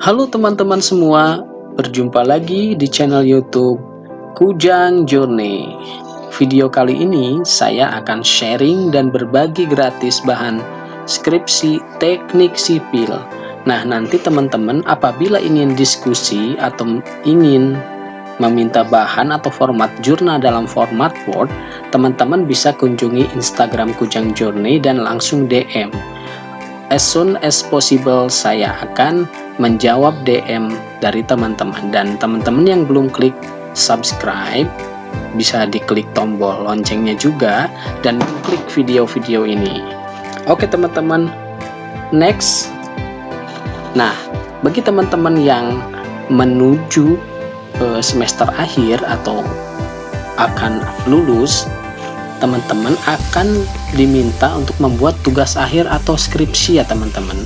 Halo teman-teman semua, berjumpa lagi di channel YouTube Kujang Journey. Video kali ini saya akan sharing dan berbagi gratis bahan skripsi teknik sipil. Nah, nanti teman-teman apabila ingin diskusi atau ingin meminta bahan atau format jurnal dalam format Word, teman-teman bisa kunjungi Instagram Kujang Journey dan langsung DM. As soon as possible saya akan menjawab DM dari teman-teman, dan teman-teman yang belum klik subscribe bisa diklik tombol loncengnya juga dan klik video-video ini. Oke teman-teman, next. Nah, bagi teman-teman yang menuju semester akhir atau akan lulus, teman-teman akan diminta untuk membuat tugas akhir atau skripsi ya teman-teman.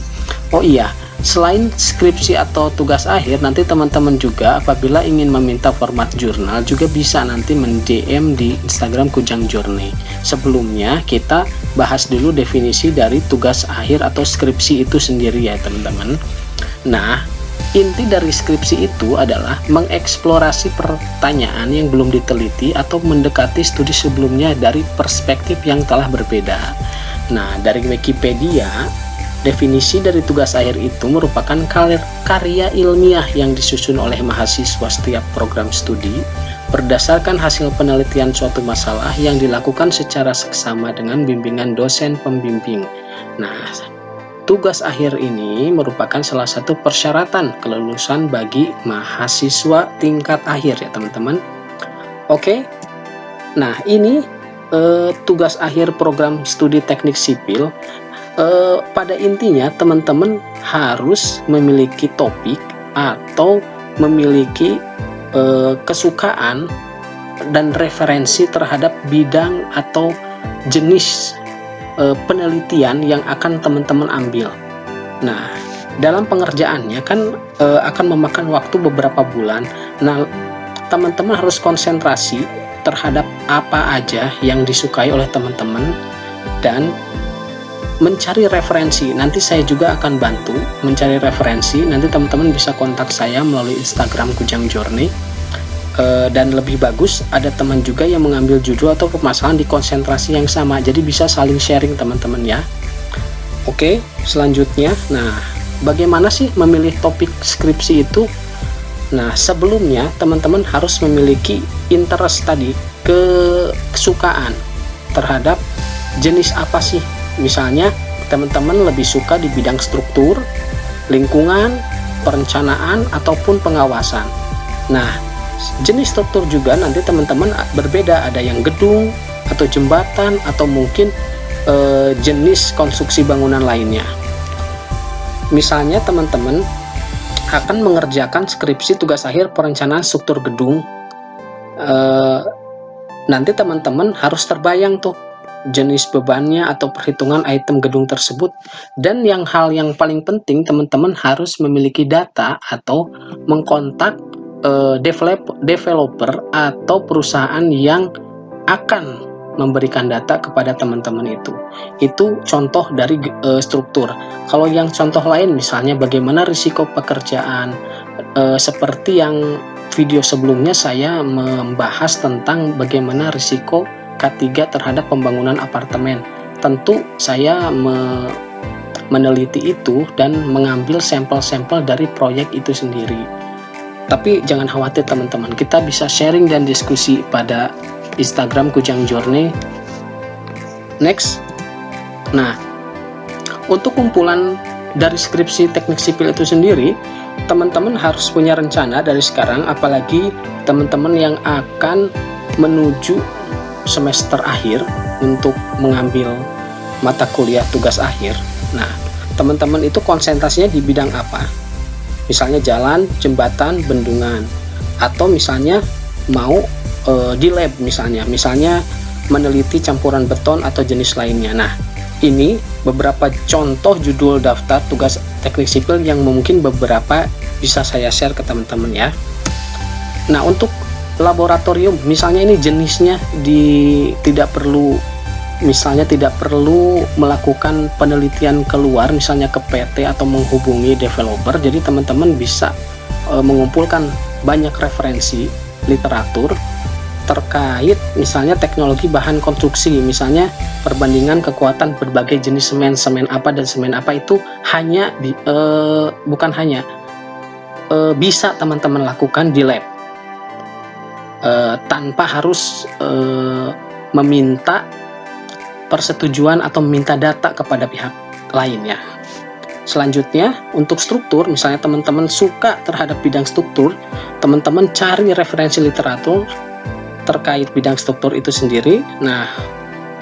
Oh iya, selain skripsi atau tugas akhir, nanti teman-teman juga apabila ingin meminta format jurnal juga bisa nanti men-DM di Instagram Kujang Journey. Sebelumnya kita bahas dulu definisi dari tugas akhir atau skripsi itu sendiri ya teman-teman. Nah, inti dari skripsi itu adalah mengeksplorasi pertanyaan yang belum diteliti atau mendekati studi sebelumnya dari perspektif yang telah berbeda. Nah, dari Wikipedia, definisi dari tugas akhir itu merupakan karya ilmiah yang disusun oleh mahasiswa setiap program studi berdasarkan hasil penelitian suatu masalah yang dilakukan secara seksama dengan bimbingan dosen pembimbing. Nah, tugas akhir ini merupakan salah satu persyaratan kelulusan bagi mahasiswa tingkat akhir ya teman-teman. Oke, nah ini tugas akhir program studi teknik sipil. Pada intinya teman-teman harus memiliki topik atau memiliki kesukaan dan referensi terhadap bidang atau jenis penelitian yang akan teman-teman ambil. Nah, dalam pengerjaannya kan akan memakan waktu beberapa bulan. Nah, teman-teman harus konsentrasi terhadap apa aja yang disukai oleh teman-teman dan mencari referensi. Nanti saya juga akan bantu mencari referensi. Nanti teman-teman bisa kontak saya melalui Instagram Kujang Journey. Dan lebih bagus ada teman juga yang mengambil judul atau permasalahan di konsentrasi yang sama, jadi bisa saling sharing teman-teman ya. Oke, selanjutnya, nah bagaimana sih memilih topik skripsi itu? Nah, sebelumnya teman-teman harus memiliki interest tadi, kesukaan terhadap jenis apa sih. Misalnya teman-teman lebih suka di bidang struktur, lingkungan, perencanaan, ataupun pengawasan. Nah, jenis struktur juga nanti teman-teman berbeda, ada yang gedung atau jembatan atau mungkin jenis konstruksi bangunan lainnya. Misalnya teman-teman akan mengerjakan skripsi tugas akhir perencanaan struktur gedung, nanti teman-teman harus terbayang tuh jenis bebannya atau perhitungan item gedung tersebut. Dan hal yang paling penting, teman-teman harus memiliki data atau mengkontak developer atau perusahaan yang akan memberikan data kepada teman-teman itu. Itu contoh dari struktur. Kalau yang contoh lain misalnya bagaimana risiko pekerjaan, seperti yang video sebelumnya saya membahas tentang bagaimana risiko K3 terhadap pembangunan apartemen. Tentu saya meneliti itu dan mengambil sampel-sampel dari proyek itu sendiri. Tapi jangan khawatir teman-teman, kita bisa sharing dan diskusi pada Instagram Kujang Journey. Next. Nah, untuk kumpulan dari skripsi teknik sipil itu sendiri, teman-teman harus punya rencana dari sekarang, apalagi teman-teman yang akan menuju semester akhir untuk mengambil mata kuliah tugas akhir. Nah, teman-teman itu konsentrasinya di bidang apa? Misalnya jalan, jembatan, bendungan, atau misalnya mau di lab misalnya meneliti campuran beton atau jenis lainnya. Nah, ini beberapa contoh judul daftar tugas teknik sipil yang mungkin beberapa bisa saya share ke teman-teman ya. Nah, untuk laboratorium misalnya ini jenisnya tidak perlu misalnya tidak perlu melakukan penelitian keluar, misalnya ke PT atau menghubungi developer. Jadi teman-teman bisa mengumpulkan banyak referensi literatur terkait misalnya teknologi bahan konstruksi, misalnya perbandingan kekuatan berbagai jenis semen, semen apa dan semen apa, itu hanya bisa teman-teman lakukan di lab tanpa harus meminta persetujuan atau meminta data kepada pihak lain ya. Selanjutnya, untuk struktur, misalnya teman-teman suka terhadap bidang struktur, teman-teman cari referensi literatur terkait bidang struktur itu sendiri. Nah,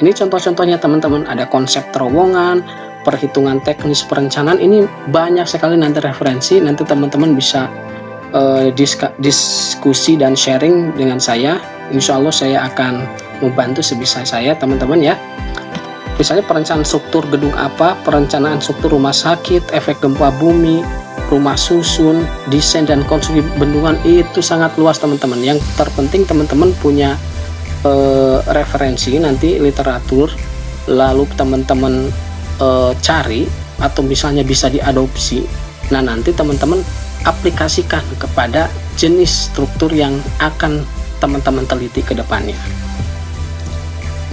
ini contoh-contohnya teman-teman, ada konsep terowongan, perhitungan teknis perencanaan, ini banyak sekali nanti referensi. Nanti teman-teman bisa diskusi dan sharing dengan saya. Insya Allah saya akan membantu sebisa saya teman-teman ya. Misalnya perencanaan struktur gedung apa, perencanaan struktur rumah sakit, efek gempa bumi, rumah susun, desain dan konstruksi bendungan, itu sangat luas teman-teman. Yang terpenting teman-teman punya referensi nanti literatur, lalu teman-teman cari atau misalnya bisa diadopsi. Nah, nanti teman-teman aplikasikan kepada jenis struktur yang akan teman-teman teliti ke depannya.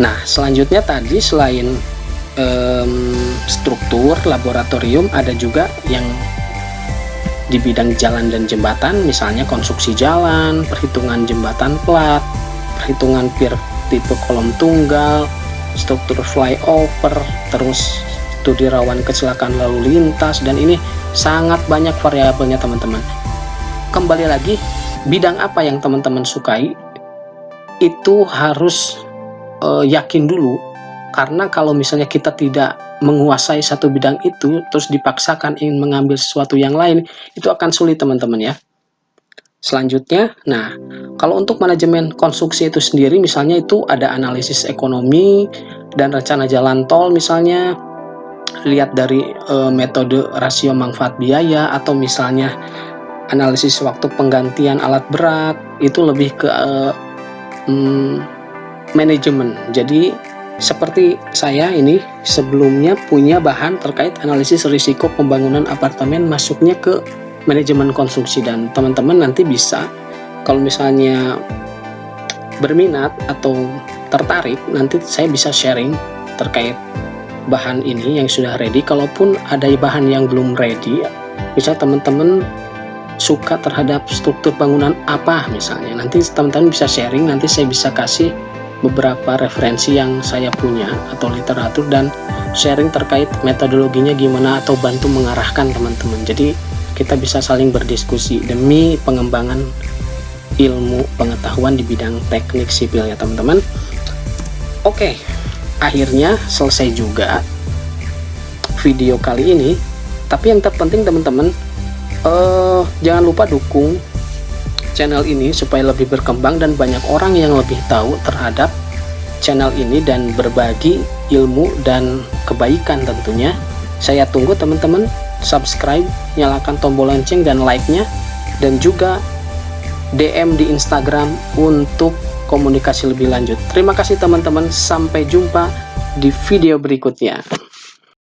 Nah, selanjutnya tadi selain struktur laboratorium, ada juga yang di bidang jalan dan jembatan, misalnya konstruksi jalan, perhitungan jembatan plat, perhitungan pier tipe kolom tunggal, struktur flyover, terus studi rawan kecelakaan lalu lintas, dan ini sangat banyak variabelnya teman-teman. Kembali lagi, bidang apa yang teman-teman sukai itu harus yakin dulu, karena kalau misalnya kita tidak menguasai satu bidang itu terus dipaksakan ingin mengambil sesuatu yang lain, itu akan sulit teman-teman ya. Selanjutnya, nah kalau untuk manajemen konstruksi itu sendiri, misalnya itu ada analisis ekonomi dan rencana jalan tol, misalnya lihat dari metode rasio manfaat biaya, atau misalnya analisis waktu penggantian alat berat, itu lebih ke manajemen. Jadi seperti saya ini sebelumnya punya bahan terkait analisis risiko pembangunan apartemen, masuknya ke manajemen konstruksi. Dan teman-teman nanti bisa, kalau misalnya berminat atau tertarik, nanti saya bisa sharing terkait bahan ini yang sudah ready. Kalaupun ada bahan yang belum ready, misalnya teman-teman suka terhadap struktur bangunan apa misalnya, nanti teman-teman bisa sharing, nanti saya bisa kasih beberapa referensi yang saya punya atau literatur, dan sharing terkait metodologinya gimana, atau bantu mengarahkan teman-teman. Jadi kita bisa saling berdiskusi demi pengembangan ilmu pengetahuan di bidang teknik sipil ya teman-teman. Oke, akhirnya selesai juga video kali ini. Tapi yang terpenting teman-teman, jangan lupa dukung channel ini supaya lebih berkembang dan banyak orang yang lebih tahu terhadap channel ini dan berbagi ilmu dan kebaikan tentunya. Saya tunggu teman-teman subscribe, nyalakan tombol lonceng dan like-nya, dan juga DM di Instagram untuk komunikasi lebih lanjut. Terima kasih teman-teman, sampai jumpa di video berikutnya.